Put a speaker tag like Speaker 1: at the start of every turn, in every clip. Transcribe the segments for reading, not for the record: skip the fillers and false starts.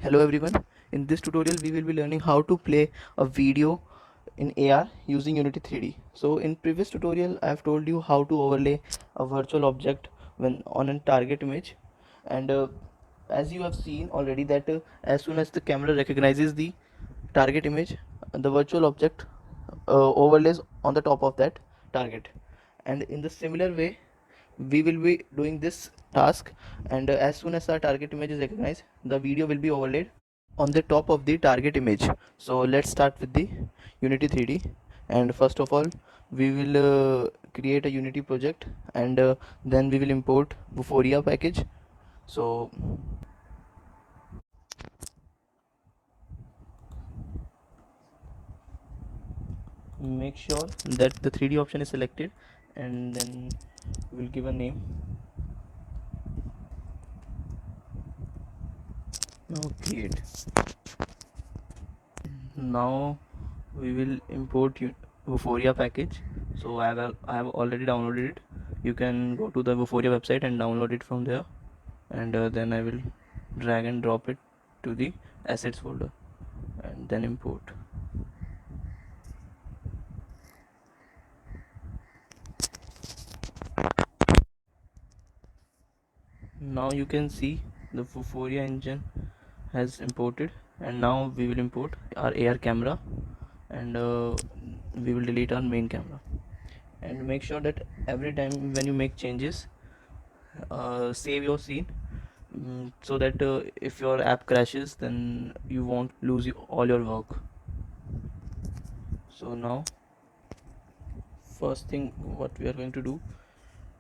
Speaker 1: Hello everyone, in this tutorial we will be learning how to play a video in AR using Unity 3D. So in previous tutorial I have told you how to overlay a virtual object when on a target image, and as you have seen already that as soon as the camera recognizes the target image, the virtual object overlays on the top of that target. And in the similar way we will be doing this task, and as soon as our target image is recognized, the video will be overlaid on the top of the target image. So let's start with the Unity 3D, and first of all we will create a Unity project, and then we will import Vuforia package. So make sure that the 3D option is selected, and then we'll give a name. Now create. Now we will import Vuforia package. So I have already downloaded it. You can go to the Vuforia website and download it from there, and then I will drag and drop it to the assets folder and then import. Now you can see the Vuforia engine has imported, and now we will import our AR camera, and we will delete our main camera. And make sure that every time when you make changes, save your scene, so that if your app crashes then you won't lose all your work. So now first thing what we are going to do,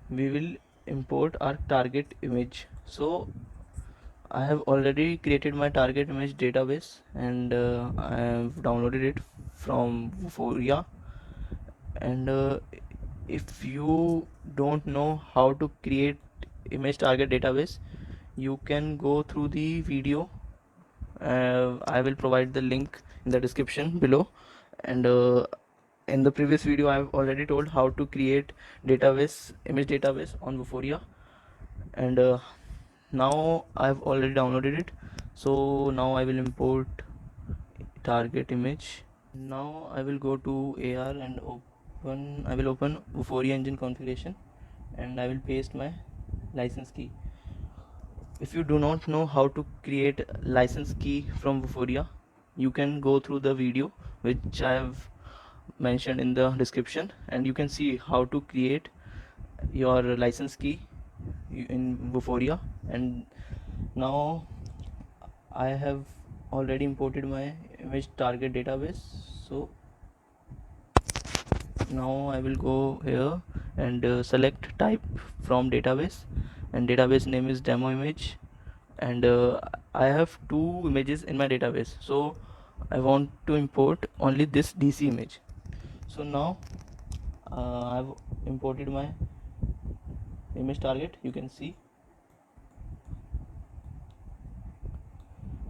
Speaker 1: we will import our target image. So I have already created my target image database, and I have downloaded it from Vuforia. And if you don't know how to create image target database, you can go through the video. I will provide the link in the description below, and in the previous video I have already told how to create image database on Vuforia, and now I have already downloaded it. So now I will import target image. Now I will go to AR and I will open Vuforia engine configuration, and I will paste my license key. If you do not know how to create license key from Vuforia, you can go through the video which I have mentioned in the description, and you can see how to create your license key in Vuforia. And now I have already imported my image target database. So now I will go here and select type from database, and database name is demo image, and I have two images in my database, so I want to import only this DC image. So now I've imported my image target, you can see,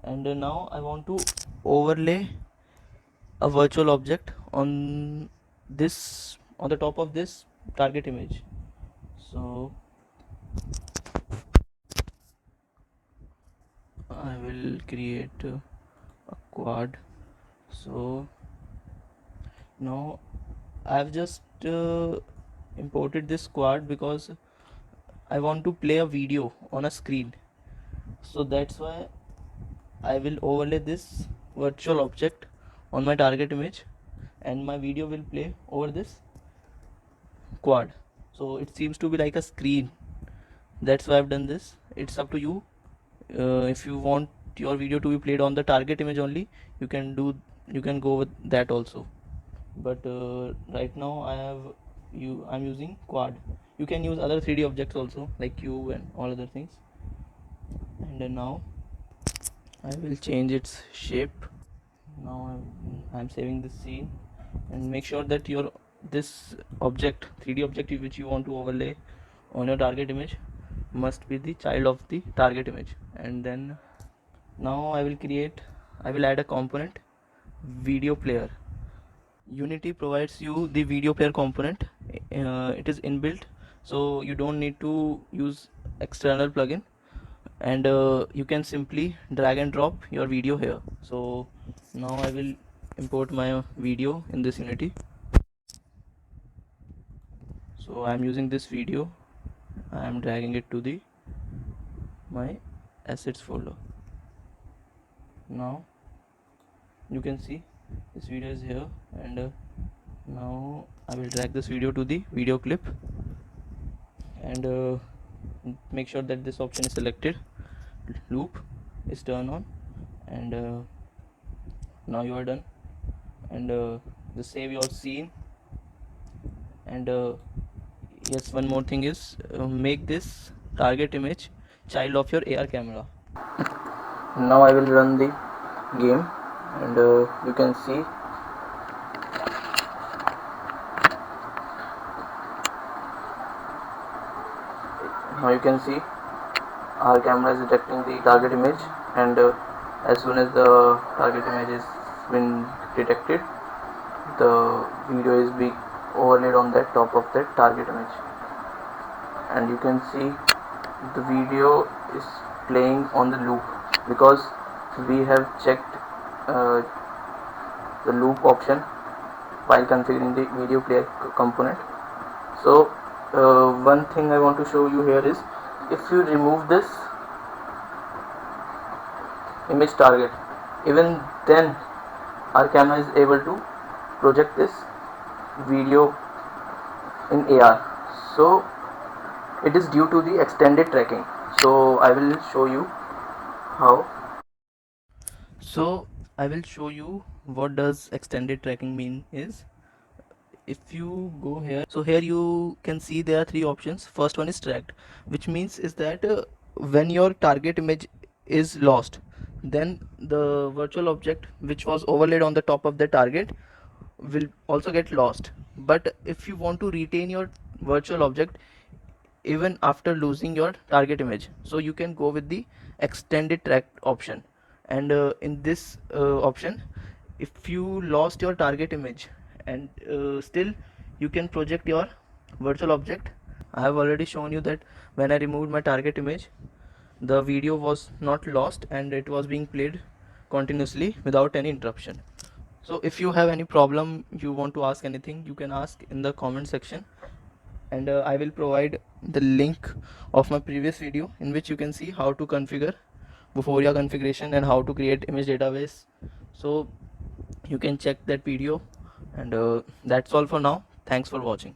Speaker 1: and now I want to overlay a virtual object on the top of this target image. So I will create a quad. So now I've just imported this quad because I want to play a video on a screen. So that's why I will overlay this virtual object on my target image, and my video will play over this quad. So it seems to be like a screen. That's why I've done this. It's up to you. If you want your video to be played on the target image only, you can go with that also. But right now I'm using quad. You can use other 3D objects also like cube and all other things. And now I will change its shape. Now I'm saving this scene, and make sure that your this object 3D object which you want to overlay on your target image must be the child of the target image. And then now I will add a component, video player. Unity provides you the video player component. It is inbuilt, so you don't need to use external plugin. and you can simply drag and drop your video here. So now I will import my video in this Unity. So I'm using this video, I'm dragging it to the my assets folder. Now you can see this video is here, and now I will drag this video to the video clip, and make sure that this option is selected, loop is turned on, and now you are done, and just save your scene. And yes, one more thing is, make this target image child of your AR camera. Now I will run the game, and you can see our camera is detecting the target image, and as soon as the target image is been detected, the video is being overlaid on that top of that target image, and you can see the video is playing on the loop because we have checked the loop option while configuring the video player component. So one thing I want to show you here is, if you remove this image target, even then our camera is able to project this video in AR. So it is due to the extended tracking. So I will show you how. So I will show you what does extended tracking mean is, if you go here, so here you can see there are three options. First one is tracked, which means is that when your target image is lost, then the virtual object which was overlaid on the top of the target will also get lost. But if you want to retain your virtual object even after losing your target image, so you can go with the extended track option. And in this option, if you lost your target image and still you can project your virtual object. I have already shown you that when I removed my target image, the video was not lost and it was being played continuously without any interruption. So if you have any problem, you want to ask anything, you can ask in the comment section, and I will provide the link of my previous video in which you can see how to configure Vuforia configuration and how to create image database. So you can check that video, and that's all for now. Thanks for watching.